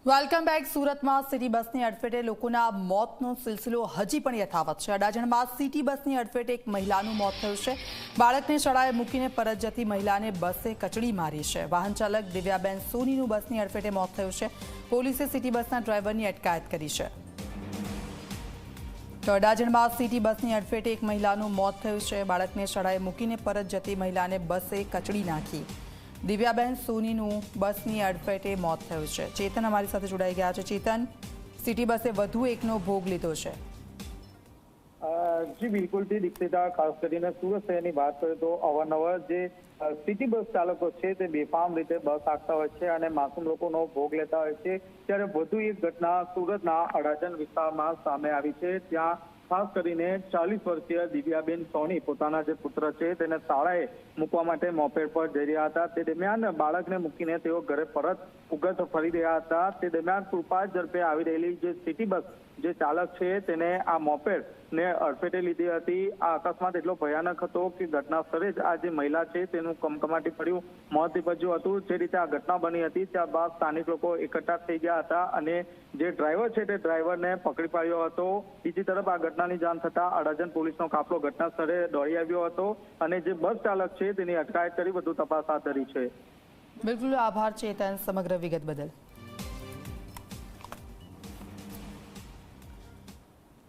Welcome back. સુરતમાં city બસની અડફેટે લોકોના મોતનો સિલસિલો હજી પણ યથાવત છે। અડાજણમાં સિટી બસની અડફેટે એક મહિલાનું મોત થયું છે। બાળકને શાળાએ મૂકીને પરત જતી મહિલાને બસે કચડી મારી છે। વાહન ચાલક દિવ્યાબેન સોનીનું બસની અડફેટે મોત થયું છે। પોલીસે સિટી બસના ડ્રાઈવરની અટકાયત કરી છે। તો અડાજણમાં સિટી બસની અડફેટે એક મહિલાનું મોત થયું છે। બાળકને શાળાએ મૂકીને પરત જતી મહિલાને બસે કચડી નાખી। દિવ્યાબેન સોનીનું બસની અડફેટે મોત થયું છે। ચેતન અમારી સાથે જોડાઈ ગયા છે। ચેતન, સિટી બસે વધુ એકનો ભોગ લીધો છે। જી બિલકુલથી દીક્ષિતા, ખાસ કરીને સુરત શહેરની વાત કરીએ તો અવારનવાર જે સિટી બસ ચાલકો છે તે બેફામ રીતે બસ હાંકતા હોય છે અને માસૂમ લોકોનો ભોગ લેતા હોય છે। ત્યારે વધુ એક ઘટના સુરતના અડાજણ વિસ્તારમાં સામે આવી છે। ત્યાં ખાસ કરીને 40 વર્ષીય દિવ્યાબેન સોની પોતાના જે પુત્ર છે તેને શાળાએ મૂકવા માટે મોપેડ પર જઈ રહ્યા હતા। તે દરમિયાન બાળકને મૂકીને તેઓ ઘરે પરત ઉગત ફરી રહ્યા હતા। તે દરમિયાન કૃપા ઝડપે આવી રહેલી જે સિટી બસ જે ચાલક છે તેને આ મોપેડ ને અડફેટે લીધી હતી। આ અકસ્માત એટલો ભયાનક હતો કે ઘટના સ્થળે જ આ જે મહિલા છે તેનું કમકમાટી પડ્યું મોત નીપજ્યું હતું। જે રીતે આ ઘટના બની હતી ત્યારબાદ સ્થાનિક લોકો એકઠા થઈ ગયા હતા અને જે ડ્રાઈવર છે તે ડ્રાઈવરને પકડી પાડ્યો હતો। બીજી તરફ આ ઘટનાની જાણ થતા અડાજણ પોલીસનો કાફલો ઘટના સ્થળે દોડી આવ્યો હતો અને જે બસ ચાલક છે તેની અટકાયત કરી વધુ તપાસ હાથ ધરી છે। બિલકુલ, આભાર ચેતન સમગ્ર વિગત બદલ।